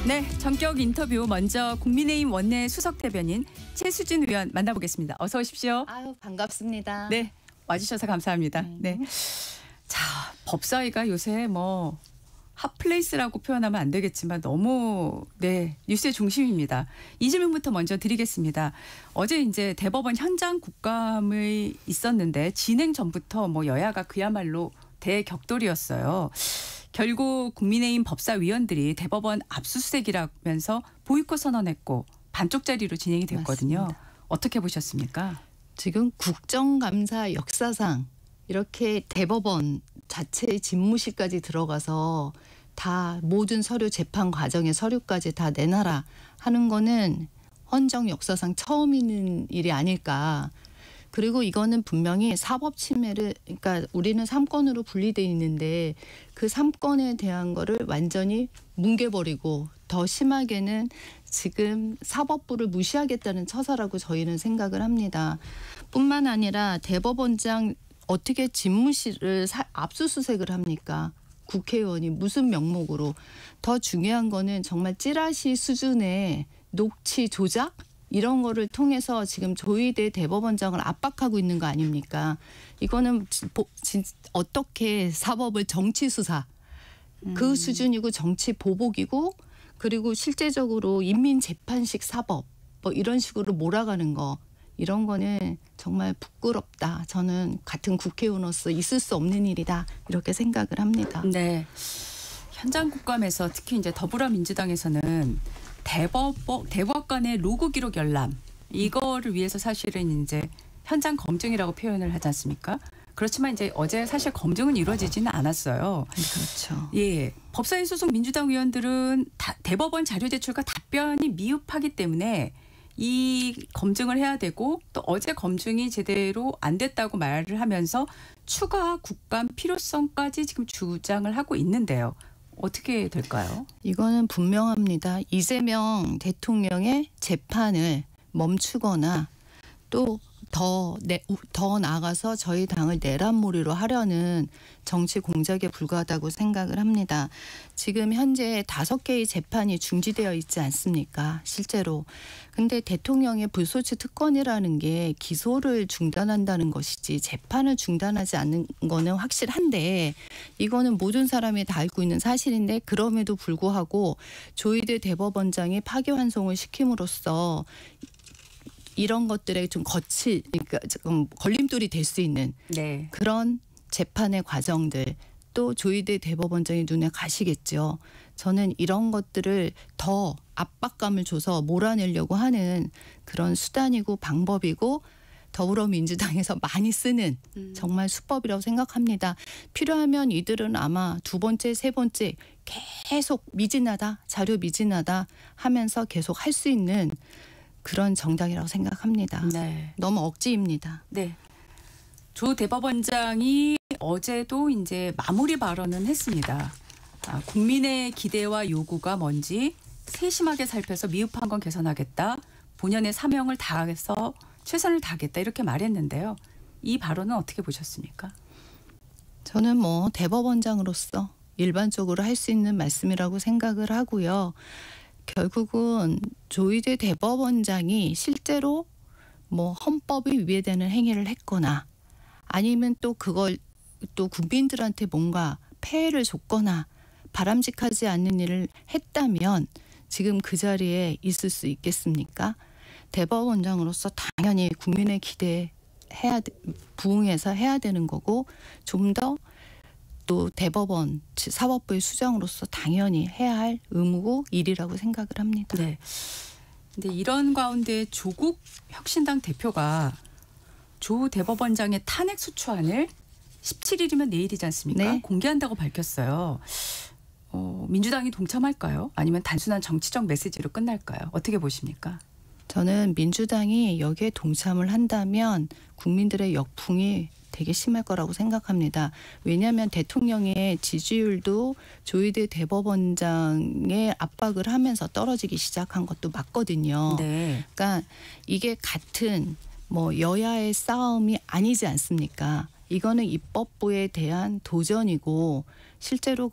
네, 전격 인터뷰 먼저 국민의힘 원내 수석 대변인 최수진 의원 만나보겠습니다. 어서 오십시오. 아유, 반갑습니다. 네, 와주셔서 감사합니다. 네. 자, 법사위가 요새 뭐 핫플레이스라고 표현하면 안 되겠지만 너무 뉴스의 중심입니다. 이 질문부터 먼저 드리겠습니다. 어제 이제 대법원 현장 국감이 있었는데 진행 전부터 뭐 여야가 그야말로 대격돌이었어요. 결국 국민의힘 법사위원들이 대법원 압수수색이라면서 보이콧 선언했고 반쪽짜리로 진행이 됐거든요. 맞습니다. 어떻게 보셨습니까? 지금 국정감사 역사상 이렇게 대법원 자체의 집무실까지 들어가서 다 모든 서류 재판 과정의 서류까지 다 내놔라 하는 거는 헌정 역사상 처음 있는 일이 아닐까. 그리고 이거는 분명히 사법 침해를, 그러니까 우리는 3건으로 분리돼 있는데 그 3건에 대한 거를 완전히 뭉개버리고 더 심하게는 지금 사법부를 무시하겠다는 처사라고 저희는 생각을 합니다. 뿐만 아니라 대법원장 어떻게 집무실을 압수수색을 합니까? 국회의원이 무슨 명목으로. 더 중요한 거는 정말 찌라시 수준의 녹취 조작? 이런 거를 통해서 지금 조희대 대법원장을 압박하고 있는 거 아닙니까? 이거는 어떻게 사법을 정치 수사 그 수준이고 정치 보복이고, 그리고 실제적으로 인민재판식 사법 뭐 이런 식으로 몰아가는 거, 이런 거는 정말 부끄럽다. 저는 같은 국회의원으로서 있을 수 없는 일이다 이렇게 생각을 합니다. 네. 현장 국감에서 특히 이제 더불어민주당에서는 대법관의 로그 기록 열람, 이거를 위해서 사실은 이제 현장 검증이라고 표현을 하지 않습니까? 그렇지만 이제 어제 사실 검증은 이루어지지는 않았어요. 그렇죠. 예, 법사위 소속 민주당 의원들은 대법원 자료 제출과 답변이 미흡하기 때문에 이 검증을 해야 되고, 또 어제 검증이 제대로 안 됐다고 말을 하면서 추가 국감 필요성까지 지금 주장을 하고 있는데요. 어떻게 될까요? 이거는 분명합니다. 이재명 대통령의 재판을 멈추거나 또 더 나아가서 저희 당을 내란몰이로 하려는 정치 공작에 불과하다고 생각을 합니다. 지금 현재 5개의 재판이 중지되어 있지 않습니까? 실제로. 근데 대통령의 불소추 특권이라는 게 기소를 중단한다는 것이지 재판을 중단하지 않는 거는 확실한데, 이거는 모든 사람이 다 알고 있는 사실인데, 그럼에도 불구하고 조희대 대법원장이 파기환송을 시킴으로써 이런 것들에 좀 그러니까 조금 걸림돌이 될 수 있는 그런 재판의 과정들, 또 조희대 대법원장이 눈에 가시겠죠. 저는 이런 것들을 더 압박감을 줘서 몰아내려고 하는 그런 수단이고 방법이고, 더불어민주당에서 많이 쓰는 정말 수법이라고 생각합니다. 필요하면 이들은 아마 2번째, 3번째 계속 미진하다, 자료 미진하다 하면서 계속 할 수 있는 그런 정당이라고 생각합니다. 네. 너무 억지입니다. 네. 조 대법원장이 어제도 이제 마무리 발언은 했습니다. 국민의 기대와 요구가 뭔지 세심하게 살펴서 미흡한 건 개선하겠다. 본연의 사명을 다해서 최선을 다하겠다, 이렇게 말했는데요. 이 발언은 어떻게 보셨습니까? 저는 뭐 대법원장으로서 일반적으로 할 수 있는 말씀이라고 생각을 하고요. 결국은 조희대 대법원장이 실제로 뭐 헌법에 위배되는 행위를 했거나, 아니면 또 그걸 또 국민들한테 뭔가 폐해를 줬거나 바람직하지 않는 일을 했다면 지금 그 자리에 있을 수 있겠습니까? 대법원장으로서 당연히 국민의 기대에 부응해서 해야 되는 거고, 좀 더 또 대법원 사법부의 수장으로서 당연히 해야 할 의무고 일이라고 생각을 합니다. 네. 근데 이런 가운데 조국 혁신당 대표가 조 대법원장의 탄핵 소추안을 17일이면 내일이지 않습니까? 네. 공개한다고 밝혔어요. 민주당이 동참할까요? 아니면 단순한 정치적 메시지로 끝날까요? 어떻게 보십니까? 저는 민주당이 여기에 동참을 한다면 국민들의 역풍이 되게 심할 거라고 생각합니다. 왜냐하면 대통령의 지지율도 조희대 대법원장의 압박을 하면서 떨어지기 시작한 것도 맞거든요. 네. 그러니까 이게 같은 뭐 여야의 싸움이 아니지 않습니까? 이거는 입법부에 대한 도전이고, 실제로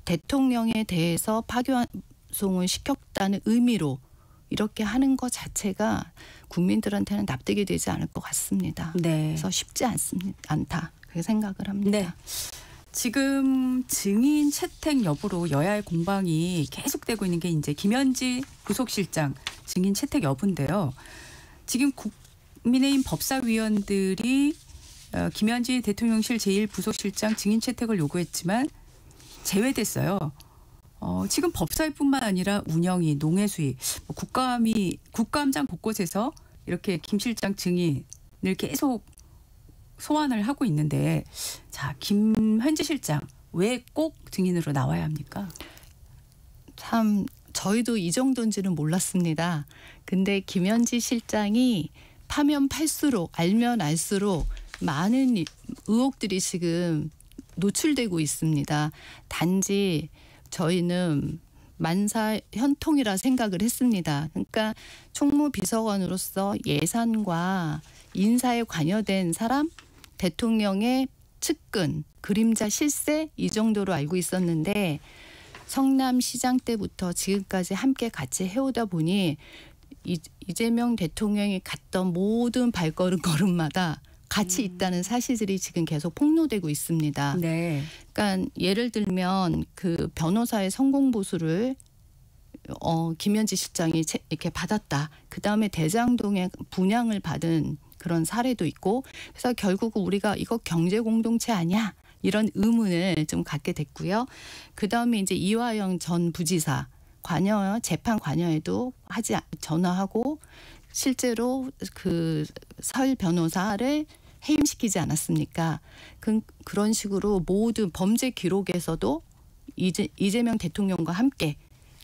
대통령에 대해서 소송을 시켰다는 의미로 이렇게 하는 것 자체가 국민들한테는 납득이 되지 않을 것 같습니다. 네. 그래서 쉽지 않다 그렇게 생각을 합니다. 네. 지금 증인 채택 여부로 여야의 공방이 계속되고 있는 게 이제 김현지 부속실장 증인 채택 여부인데요. 지금 국민의힘 법사위원들이 김현지 대통령실 제1부속실장 증인 채택을 요구했지만 제외됐어요. 지금 법사위뿐만 아니라 운영위, 농해수위, 국감장 곳곳에서 이렇게 김 실장 증인을 계속 소환을 하고 있는데, 자, 김현지 실장 왜 꼭 증인으로 나와야 합니까? 참 저희도 이 정도인지는 몰랐습니다. 근데 김현지 실장이 파면 팔수록 알면 알수록 많은 의혹들이 지금 노출되고 있습니다. 단지 저희는 만사현통이라 생각을 했습니다. 그러니까 총무비서관으로서 예산과 인사에 관여된 사람, 대통령의 측근, 그림자 실세 이 정도로 알고 있었는데 성남시장 때부터 지금까지 함께 같이 해오다 보니 이재명 대통령이 갔던 모든 발걸음마다 같이 있다는 사실들이 지금 계속 폭로되고 있습니다. 네. 그러니까 예를 들면 그 변호사의 성공보수를 김현지 실장이 이렇게 받았다. 그다음에 대장동에 분양을 받은 그런 사례도 있고, 그래서 결국 우리가 이거 경제 공동체 아니야? 이런 의문을 좀 갖게 됐고요. 그다음에 이제 이화영 전 부지사 재판 관여에도 전화하고 실제로 그 설 변호사를 해임시키지 않았습니까? 그런 식으로 모든 범죄 기록에서도 이재명 대통령과 함께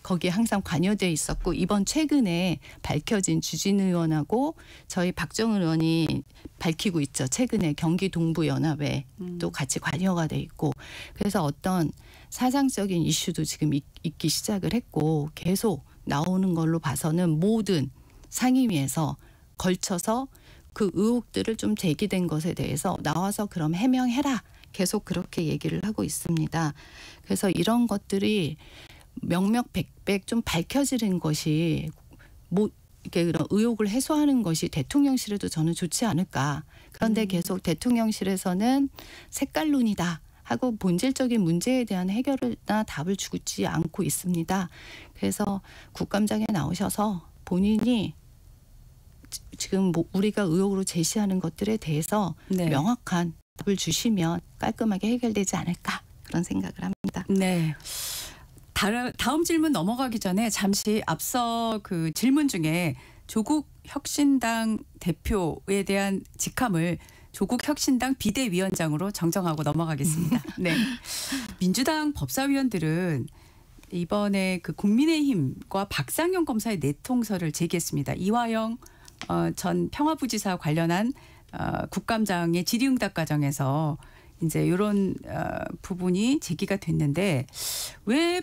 거기에 항상 관여되어 있었고, 이번 최근에 밝혀진 주진우 의원하고 저희 박정은 의원이 밝히고 있죠. 최근에 경기 동부연합에 또 같이 관여가 돼 있고, 그래서 어떤 사상적인 이슈도 지금 있기 시작을 했고, 계속 나오는 걸로 봐서는 모든 상임위에서 걸쳐서 그 의혹들을 좀 제기된 것에 대해서 나와서 그럼 해명해라, 계속 그렇게 얘기를 하고 있습니다. 그래서 이런 것들이 명명백백 좀 밝혀지는 것이 이렇게 그런 의혹을 해소하는 것이 대통령실에도 저는 좋지 않을까. 그런데 계속 대통령실에서는 색깔론이다 하고 본질적인 문제에 대한 해결이나 답을 주지 않고 있습니다. 그래서 국감장에 나오셔서 본인이 지금 우리가 의혹으로 제시하는 것들에 대해서 네. 명확한 답을 주시면 깔끔하게 해결되지 않을까, 그런 생각을 합니다. 네. 다음 질문 넘어가기 전에 잠시 앞서 그 질문 중에 조국 혁신당 대표에 대한 직함을 조국 혁신당 비대위원장으로 정정하고 넘어가겠습니다. 네. 민주당 법사위원들은 이번에 그 국민의힘과 박상현 검사의 내통서를 제기했습니다. 이화영 전 평화부지사 관련한 국감장의 질의응답 과정에서 이제 이런 부분이 제기가 됐는데, 왜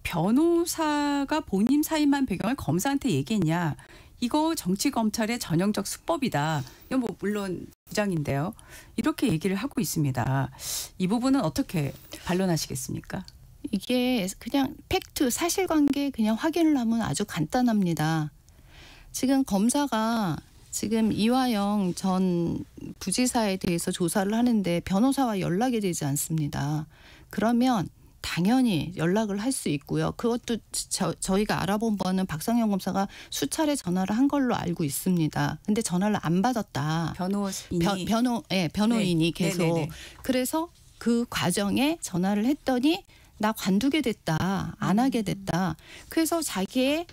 변호사가 본인 사임한 배경을 검사한테 얘기했냐? 이거 정치 검찰의 전형적 수법이다. 이건 뭐 물론 주장인데요. 이렇게 얘기를 하고 있습니다. 이 부분은 어떻게 반론하시겠습니까? 이게 그냥 팩트, 사실관계 그냥 확인을 하면 아주 간단합니다. 지금 검사가 지금 이화영 전 부지사에 대해서 조사를 하는데 변호사와 연락이 되지 않습니다. 그러면 당연히 연락을 할 수 있고요. 그것도 저희가 알아본 바는 박상현 검사가 수차례 전화를 한 걸로 알고 있습니다. 근데 전화를 안 받았다. 변호인이 계속. 네네네. 그래서 그 과정에 전화를 했더니 나 관두게 됐다. 안 하게 됐다. 그래서 자기의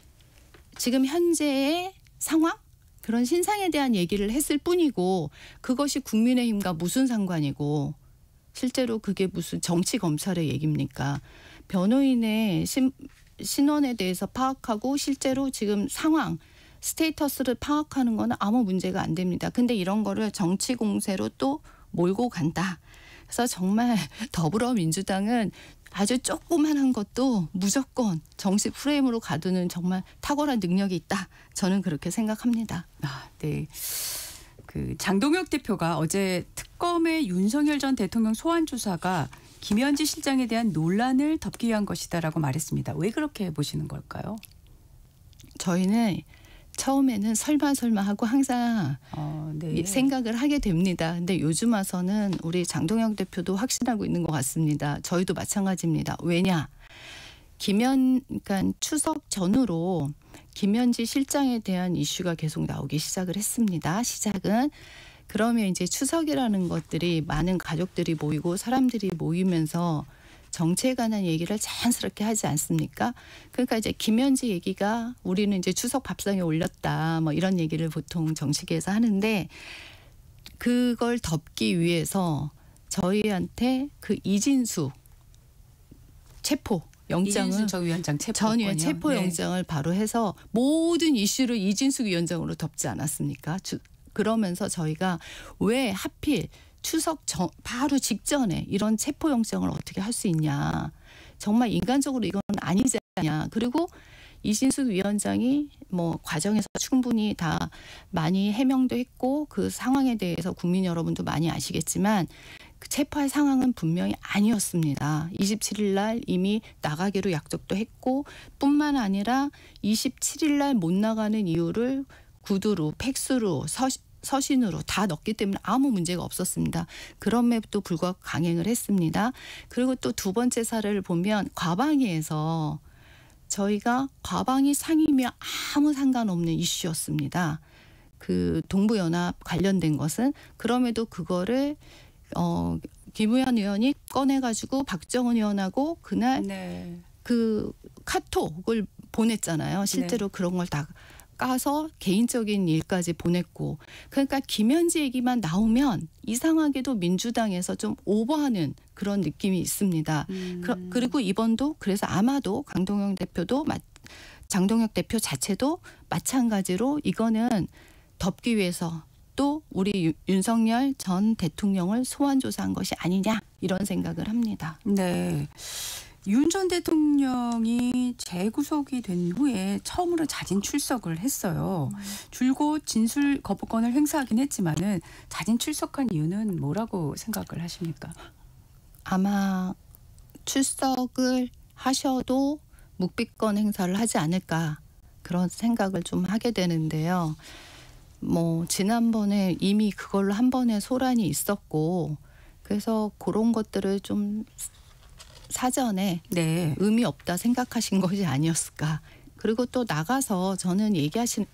지금 현재의 상황? 그런 신상에 대한 얘기를 했을 뿐이고, 그것이 국민의힘과 무슨 상관이고, 실제로 그게 무슨 정치 검찰의 얘기입니까? 변호인의 신원에 대해서 파악하고 실제로 지금 상황, 스테이터스를 파악하는 거는 아무 문제가 안 됩니다. 근데 이런 거를 정치 공세로 또 몰고 간다. 그래서 정말 더불어민주당은 아주 조그만한 것도 무조건 정치 프레임으로 가두는 정말 탁월한 능력이 있다. 저는 그렇게 생각합니다. 네. 그 장동혁 대표가 어제 특검의 윤석열 전 대통령 소환 조사가 김현지 실장에 대한 논란을 덮기 위한 것이다라고 말했습니다. 왜 그렇게 보시는 걸까요? 저희는 처음에는 설마 하고 항상 네. 생각을 하게 됩니다. 근데 요즘 와서는 우리 장동혁 대표도 확신하고 있는 것 같습니다. 저희도 마찬가지입니다. 왜냐? 그러니까 추석 전후로 김현지 실장에 대한 이슈가 계속 나오기 시작을 했습니다. 시작은. 그러면 이제 추석이라는 것들이 많은 가족들이 모이고 사람들이 모이면서 정치에 관한 얘기를 자연스럽게 하지 않습니까? 그러니까 이제 김현지 얘기가 우리는 이제 추석 밥상에 올렸다 뭐 이런 얘기를 보통 정치계에서 하는데 그걸 덮기 위해서 저희한테 그 이진수 체포 영장을 이진수 전 위원장 전 위원 체포 영장을 바로 해서 모든 이슈를 이진수 위원장으로 덮지 않았습니까? 그러면서 저희가 왜 하필 추석 바로 직전에 이런 체포 영장을 어떻게 할 수 있냐. 정말 인간적으로 이건 아니지 않냐. 그리고 이진숙 위원장이 뭐 과정에서 충분히 다 많이 해명도 했고 그 상황에 대해서 국민 여러분도 많이 아시겠지만 그 체포할 상황은 분명히 아니었습니다. 27일 날 이미 나가기로 약속도 했고 뿐만 아니라 27일 날 못 나가는 이유를 구두로 팩스로 서신으로 다 넣기 때문에 아무 문제가 없었습니다. 그럼에도 불구하고 강행을 했습니다. 그리고 또 두 번째 사례를 보면 과방위에서 저희가 과방위 상임위와 아무 상관없는 이슈였습니다. 그 동부연합 관련된 것은 그럼에도 그거를 김우현 의원이 꺼내가지고 박정은 의원하고 그날 네. 그 카톡을 보냈잖아요. 실제로 그런 걸 다 까서 개인적인 일까지 보냈고 그러니까 김현지 얘기만 나오면 이상하게도 민주당에서 좀 오버하는 그런 느낌이 있습니다. 그리고 이번도 그래서 아마도 장동혁 대표 자체도 마찬가지로 이거는 덮기 위해서 또 우리 윤석열 전 대통령을 소환 조사한 것이 아니냐 이런 생각을 합니다. 네. 윤 전 대통령이 재구속이 된 후에 처음으로 자진 출석을 했어요. 줄곧 진술 거부권을 행사하긴 했지만은 자진 출석한 이유는 뭐라고 생각을 하십니까? 아마 출석을 하셔도 묵비권 행사를 하지 않을까 그런 생각을 좀 하게 되는데요. 뭐 지난번에 이미 그걸로 한 번의 소란이 있었고 그래서 그런 것들을 좀 사전에 의미 없다 생각하신 것이 아니었을까. 그리고 또 나가서 저는 얘기하신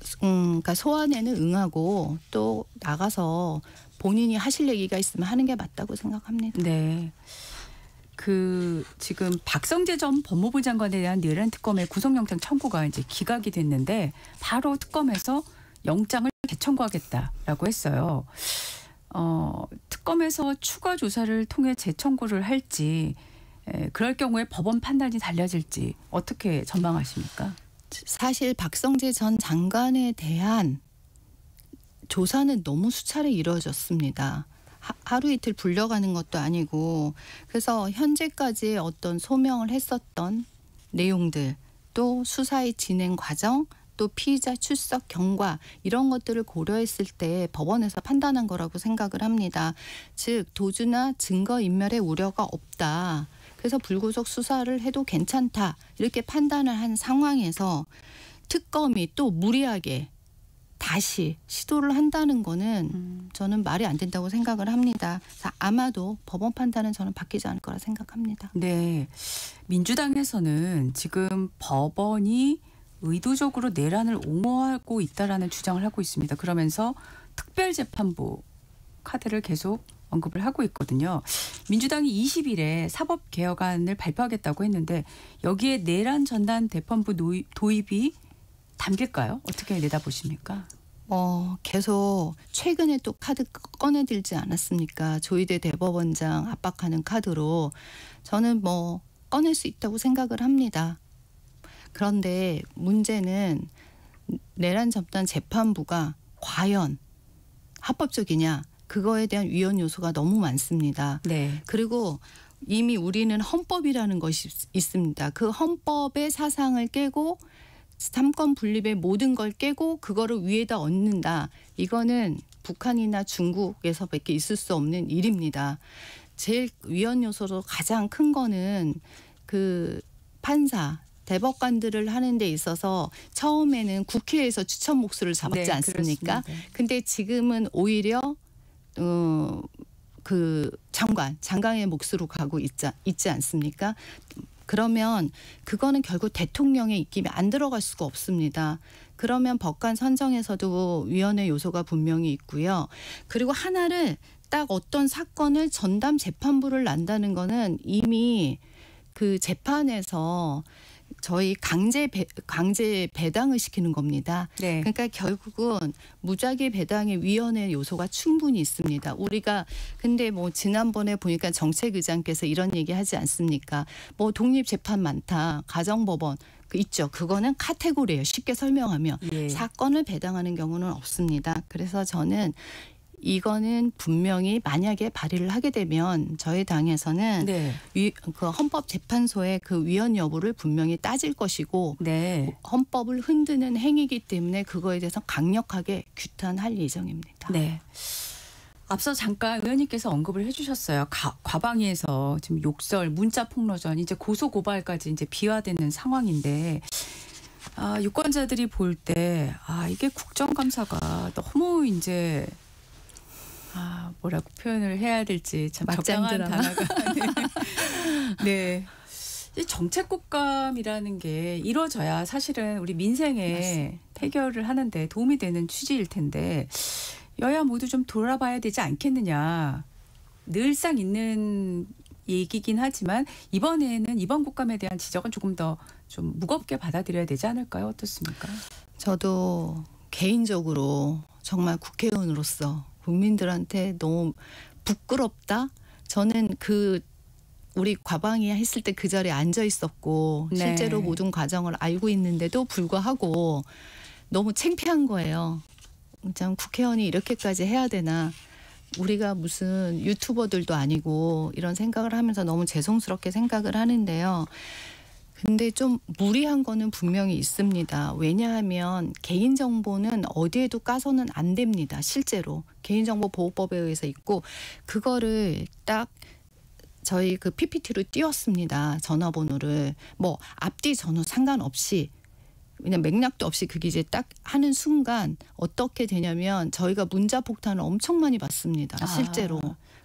그러니까 소환에는 응하고 또 나가서 본인이 하실 얘기가 있으면 하는 게 맞다고 생각합니다. 네. 그 지금 박성재 전 법무부 장관에 대한 내란 특검의 구속영장 청구가 이제 기각이 됐는데 바로 특검에서 영장을 재청구하겠다라고 했어요. 특검에서 추가 조사를 통해 재청구를 할지 그럴 경우에 법원 판단이 달라질지 어떻게 전망하십니까? 사실 박성재 전 장관에 대한 조사는 너무 수차례 이루어졌습니다. 하루 이틀 불려가는 것도 아니고 그래서 현재까지 어떤 소명을 했었던 내용들 또 수사의 진행 과정 또 피의자 출석 경과 이런 것들을 고려했을 때 법원에서 판단한 거라고 생각을 합니다. 즉 도주나 증거인멸의 우려가 없다. 그래서 불구속 수사를 해도 괜찮다. 이렇게 판단을 한 상황에서 특검이 또 무리하게 다시 시도를 한다는 거는 저는 말이 안 된다고 생각을 합니다. 아마도 법원 판단은 저는 바뀌지 않을 거라 생각합니다. 네, 민주당에서는 지금 법원이 의도적으로 내란을 옹호하고 있다라는 주장을 하고 있습니다. 그러면서 특별재판부 카드를 계속 언급을 하고 있거든요. 민주당이 20일에 사법개혁안을 발표하겠다고 했는데 여기에 내란 전단 재판부 도입이 담길까요? 어떻게 내다보십니까? 계속 최근에 또 카드 꺼내들지 않았습니까? 조희대 대법원장 압박하는 카드로 저는 뭐 꺼낼 수 있다고 생각을 합니다. 그런데 문제는 내란 전단 재판부가 과연 합법적이냐 그거에 대한 위헌 요소가 너무 많습니다. 네. 그리고 이미 우리는 헌법이라는 것이 있습니다. 그 헌법의 사상을 깨고 삼권 분립의 모든 걸 깨고 그거를 위에다 얹는다. 이거는 북한이나 중국에서밖에 있을 수 없는 일입니다. 제일 위헌 요소로 가장 큰 거는 그 판사, 대법관들을 하는 데 있어서 처음에는 국회에서 추천 몫을 잡았지 네, 않습니까? 그렇습니다. 근데 지금은 오히려 그 장관의 몫으로 가고 있지 않습니까? 그러면 그거는 결국 대통령의 입김이 안 들어갈 수가 없습니다. 그러면 법관 선정에서도 위헌의 요소가 분명히 있고요. 그리고 하나를 딱 어떤 사건을 전담 재판부를 난다는 거는 이미 그 재판에서 저희 강제 배당을 시키는 겁니다. 네. 그러니까 결국은 무작위 배당의 위헌의 요소가 충분히 있습니다. 우리가 근데 뭐 지난번에 보니까 정책의장께서 이런 얘기하지 않습니까? 뭐 독립 재판 많다, 가정법원 있죠. 그거는 카테고리예요. 쉽게 설명하면 예. 사건을 사건을 배당하는 경우는 없습니다. 그래서 저는 이거는 분명히 만약에 발의를 하게 되면 저희 당에서는 네. 그 헌법재판소의 그 위헌 여부를 분명히 따질 것이고 네. 헌법을 흔드는 행위이기 때문에 그거에 대해서 강력하게 규탄할 예정입니다. 네. 앞서 잠깐 의원님께서 언급을 해주셨어요. 과방위에서 지금 욕설, 문자 폭로전, 이제 고소 고발까지 이제 비화되는 상황인데, 유권자들이 볼 때 이게 국정감사가 너무 이제 뭐라고 표현을 해야 될지 참 적당한 단어가 네. 이 정책국감이라는 게 이루어져야 사실은 우리 민생에 맞습니다. 해결을 하는데 도움이 되는 취지일 텐데 여야 모두 좀 돌아봐야 되지 않겠느냐. 늘상 있는 얘기긴 하지만 이번에는 이번 국감에 대한 지적은 조금 더 좀 무겁게 받아들여야 되지 않을까요? 어떻습니까? 저도 개인적으로 정말 국회의원으로서 국민들한테 너무 부끄럽다. 저는 우리 과방위 했을 때 그 자리에 앉아 있었고 네. 실제로 모든 과정을 알고 있는데도 불구하고 너무 창피한 거예요. 참 국회의원이 이렇게까지 해야 되나. 우리가 무슨 유튜버들도 아니고 이런 생각을 하면서 너무 죄송스럽게 생각을 하는데요. 근데 좀 무리한 거는 분명히 있습니다. 왜냐하면 개인정보는 어디에도 까서는 안 됩니다. 실제로 개인정보보호법에 의해서 있고 그거를 딱 저희 그 PPT로 띄웠습니다. 전화번호를 뭐 앞뒤 전후 상관없이 그냥 맥락도 없이 그게 이제 딱 하는 순간 어떻게 되냐면 저희가 문자 폭탄을 엄청 많이 받습니다. 실제로.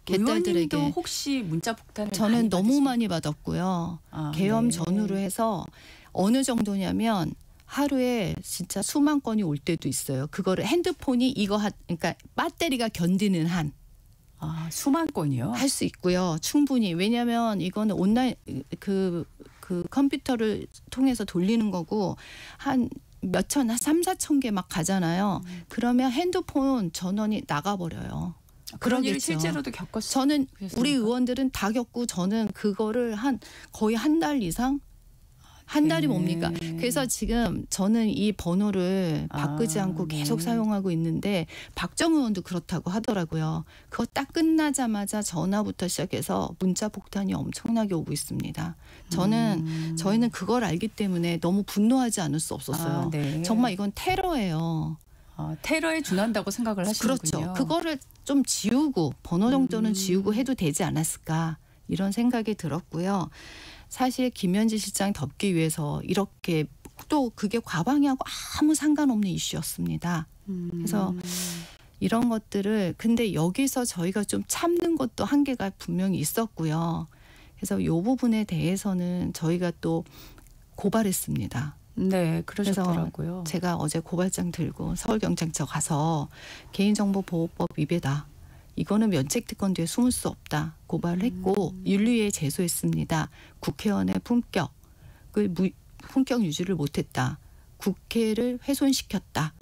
의원님도 개딸들에게 혹시 문자 폭탄을 저는 많이 너무 받으십니까? 많이 받았고요. 계엄 네. 전후로 해서 어느 정도냐면 하루에 진짜 수만 건이 올 때도 있어요. 그거를 핸드폰이 그러니까 배터리가 견디는 한 수만 건이요? 할 수 있고요. 충분히. 왜냐하면 이거는 온라인 그 컴퓨터를 통해서 돌리는 거고 한 3, 4천 개 막 가잖아요. 그러면 핸드폰 전원이 나가버려요. 그런 일을 그러겠죠. 실제로도 겪었어요. 저는 그랬습니까? 우리 의원들은 다 겪고 저는 그거를 거의 한 달 이상 한 달이 뭡니까? 그래서 지금 저는 이 번호를 바꾸지 않고 계속 네. 사용하고 있는데 박정 의원도 그렇다고 하더라고요. 그거 딱 끝나자마자 전화부터 시작해서 문자 폭탄이 엄청나게 오고 있습니다. 저희는 그걸 알기 때문에 너무 분노하지 않을 수 없었어요. 네. 정말 이건 테러예요. 테러에 준한다고 생각을 하시는군요. 그렇죠. 그거를 좀 지우고 번호 정도는 지우고 해도 되지 않았을까 이런 생각이 들었고요. 사실 김현지 실장 덮기 위해서 이렇게 또 그게 과방위하고 아무 상관없는 이슈였습니다. 그래서 이런 것들을 근데 여기서 저희가 좀 참는 것도 한계가 분명히 있었고요. 그래서 이 부분에 대해서는 저희가 또 고발했습니다. 네, 그러셨더라고요. 제가 어제 고발장 들고 서울경찰서 가서 개인정보보호법 위배다. 이거는 면책특권 뒤에 숨을 수 없다. 고발을 했고 윤리위에 제소했습니다. 국회의원의 품격 유지를 못했다. 국회를 훼손시켰다.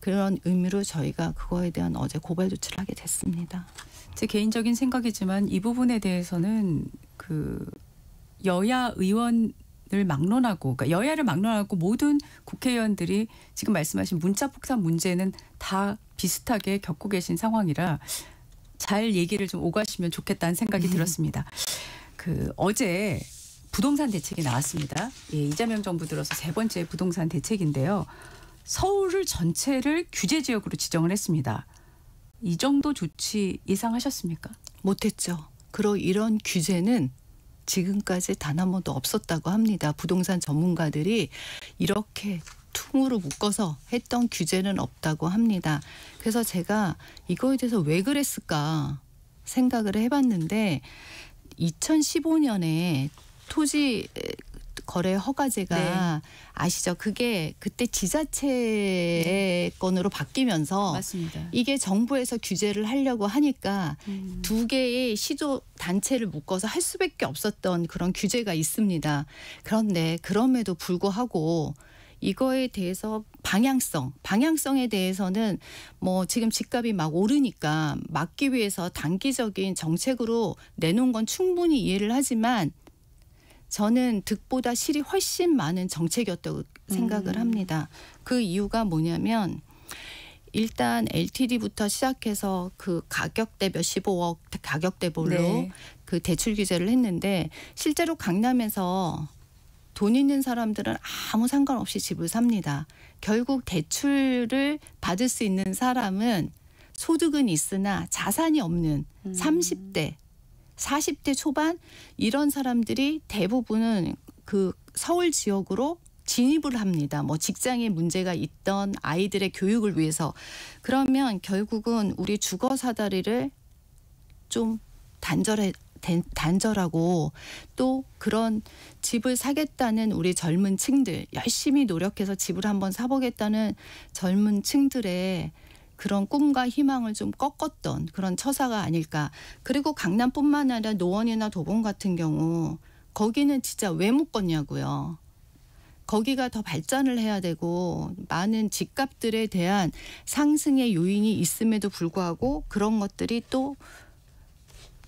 그런 의미로 저희가 그거에 대한 어제 고발 조치를 하게 됐습니다. 제 개인적인 생각이지만 이 부분에 대해서는 그 여야 의원을 막론하고, 그러니까 여야를 막론하고 모든 국회의원들이 지금 말씀하신 문자 폭탄 문제는 다 비슷하게 겪고 계신 상황이라 잘 얘기를 좀 오가시면 좋겠다는 생각이 들었습니다. 어제 부동산 대책이 나왔습니다. 예, 이재명 정부 들어서 세 번째 부동산 대책인데요. 서울을 전체를 규제 지역으로 지정을 했습니다. 이 정도 조치 예상하셨습니까? 못했죠. 그리고 이런 규제는 지금까지 단 한 번도 없었다고 합니다. 부동산 전문가들이 이렇게 퉁으로 묶어서 했던 규제는 없다고 합니다. 그래서 제가 이거에 대해서 왜 그랬을까 생각을 해봤는데 2015년에 토지 거래 허가제가 아시죠? 그게 그때 지자체권으로 바뀌면서 맞습니다. 이게 정부에서 규제를 하려고 하니까 두 개의 시도 단체를 묶어서 할 수밖에 없었던 그런 규제가 있습니다. 그런데 그럼에도 불구하고 이거에 대해서 방향성에 대해서는 뭐 지금 집값이 막 오르니까 막기 위해서 단기적인 정책으로 내놓은 건 충분히 이해를 하지만 저는 득보다 실이 훨씬 많은 정책이었다고 생각을 합니다. 그 이유가 뭐냐면 일단 LTD부터 시작해서 그 가격대 몇십억 가격대별로 네. 그 대출 규제를 했는데 실제로 강남에서 돈 있는 사람들은 아무 상관없이 집을 삽니다. 결국 대출을 받을 수 있는 사람은 소득은 있으나 자산이 없는 30대 40대 초반 이런 사람들이 대부분은 그 서울 지역으로 진입을 합니다. 뭐 직장에 문제가 있던 아이들의 교육을 위해서. 그러면 결국은 우리 주거 사다리를 좀 단절하고 또 그런 집을 사겠다는 우리 젊은 층들 열심히 노력해서 집을 한번 사보겠다는 젊은 층들의 그런 꿈과 희망을 좀 꺾었던 그런 처사가 아닐까. 그리고 강남뿐만 아니라 노원이나 도봉 같은 경우 거기는 진짜 왜 묶었냐고요. 거기가 더 발전을 해야 되고 많은 집값들에 대한 상승의 요인이 있음에도 불구하고 그런 것들이 또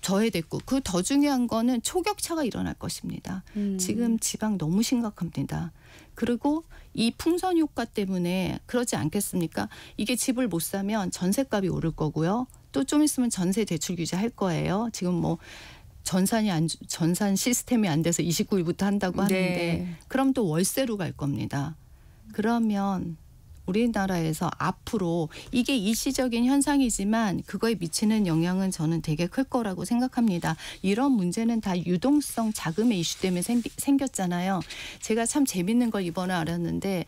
저해됐고 그 더 중요한 거는 초격차가 일어날 것입니다. 지금 지방 너무 심각합니다. 그리고 이 풍선 효과 때문에 그러지 않겠습니까? 이게 집을 못 사면 전세값이 오를 거고요. 또 좀 있으면 전세 대출 규제 할 거예요. 지금 뭐 전산 시스템이 안 돼서 29일부터 한다고 하는데 네. 그럼 또 월세로 갈 겁니다. 그러면 우리나라에서 앞으로 이게 일시적인 현상이지만 그거에 미치는 영향은 저는 되게 클 거라고 생각합니다. 이런 문제는 다 유동성 자금의 이슈 때문에 생겼잖아요. 제가 참 재밌는 걸 이번에 알았는데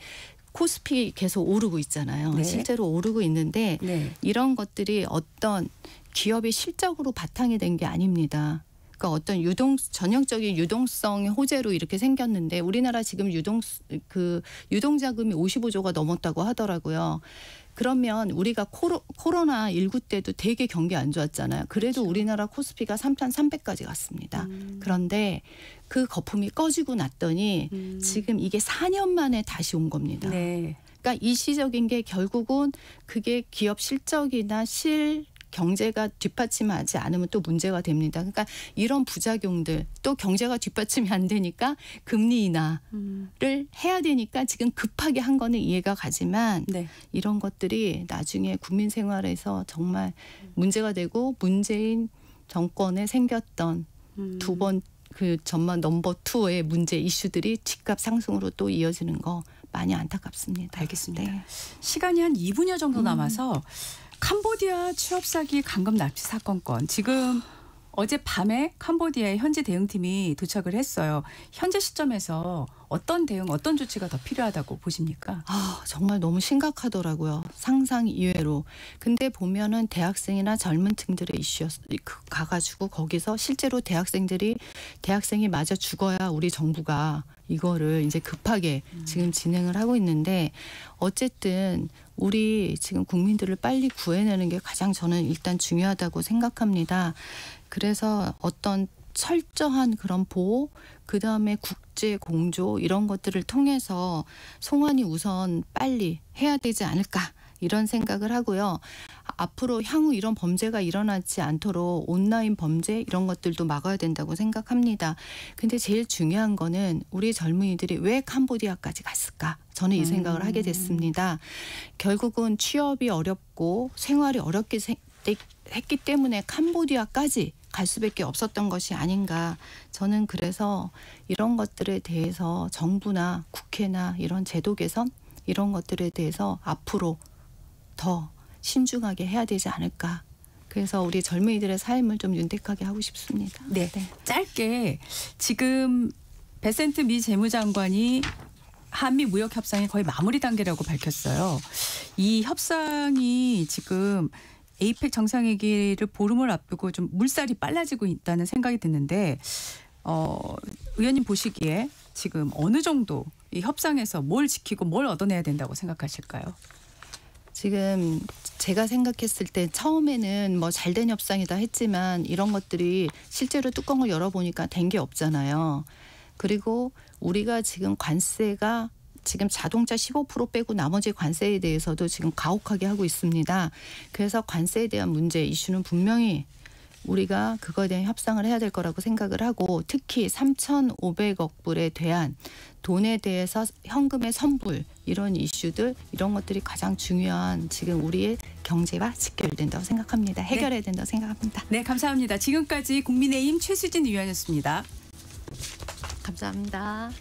코스피 계속 오르고 있잖아요. 네. 실제로 오르고 있는데 네. 이런 것들이 어떤 기업의 실적으로 바탕이 된 게 아닙니다. 그러니까 어떤 전형적인 유동성의 호재로 이렇게 생겼는데 우리나라 지금 유동자금이 55조가 넘었다고 하더라고요. 그러면 우리가 코로나19 때도 되게 경기 안 좋았잖아요. 그래도 그렇죠. 우리나라 코스피가 3,300까지 갔습니다. 그런데 그 거품이 꺼지고 났더니 지금 이게 4년 만에 다시 온 겁니다. 네. 그러니까 일시적인 게 결국은 그게 기업 실적이나 경제가 뒷받침하지 않으면 또 문제가 됩니다. 그러니까 이런 부작용들 또 경제가 뒷받침이 안 되니까 금리 인하를 해야 되니까 지금 급하게 한 거는 이해가 가지만 네. 이런 것들이 나중에 국민 생활에서 정말 문제가 되고 문재인 정권에 생겼던 두 번 그 전만 넘버 2의 문제 이슈들이 집값 상승으로 또 이어지는 거 많이 안타깝습니다. 알겠습니다. 네. 시간이 한 2분여 정도 남아서 캄보디아 취업 사기 강금 납치 사건 건 지금 어젯밤에 캄보디아의 현지 대응팀이 도착을 했어요. 현재 시점에서 어떤 대응, 어떤 조치가 더 필요하다고 보십니까? 정말 너무 심각하더라고요. 상상 이외로. 근데 보면은 대학생이나 젊은 층들의 이슈였 가가지고 거기서 실제로 대학생이 맞아 죽어야 우리 정부가 이거를 이제 급하게 지금 진행을 하고 있는데 어쨌든 우리 지금 국민들을 빨리 구해내는 게 가장 저는 일단 중요하다고 생각합니다. 그래서 어떤 철저한 그런 보호, 그다음에 국제 공조 이런 것들을 통해서 송환이 우선 빨리 해야 되지 않을까 이런 생각을 하고요. 앞으로 향후 이런 범죄가 일어나지 않도록 온라인 범죄 이런 것들도 막아야 된다고 생각합니다. 근데 제일 중요한 거는 우리 젊은이들이 왜 캄보디아까지 갔을까? 저는 이 생각을 하게 됐습니다. 결국은 취업이 어렵고 생활이 어렵게 했기 때문에 캄보디아까지 갈 수밖에 없었던 것이 아닌가. 저는 그래서 이런 것들에 대해서 정부나 국회나 이런 제도 개선 이런 것들에 대해서 앞으로 더 신중하게 해야 되지 않을까. 그래서 우리 젊은이들의 삶을 좀 윤택하게 하고 싶습니다. 네. 짧게 지금 베센트 미 재무장관이 한미 무역 협상이 거의 마무리 단계라고 밝혔어요. 이 협상이 지금 에이펙 정상회기를 보름을 앞두고 좀 물살이 빨라지고 있다는 생각이 드는데 의원님 보시기에 지금 어느 정도 이 협상에서 뭘 지키고 뭘 얻어내야 된다고 생각하실까요? 지금 제가 생각했을 때 처음에는 뭐 잘된 협상이다 했지만 이런 것들이 실제로 뚜껑을 열어보니까 된 게 없잖아요. 그리고 우리가 지금 관세가 지금 자동차 15% 빼고 나머지 관세에 대해서도 지금 가혹하게 하고 있습니다. 그래서 관세에 대한 문제 이슈는 분명히 우리가 그거에 대한 협상을 해야 될 거라고 생각을 하고 특히 3,500억 불에 대한 돈에 대해서 현금의 선불 이런 이슈들 이런 것들이 가장 중요한 지금 우리의 경제와 직결된다고 생각합니다. 해결해야 된다고 생각합니다. 네, 감사합니다. 지금까지 국민의힘 최수진 의원이었습니다. 감사합니다.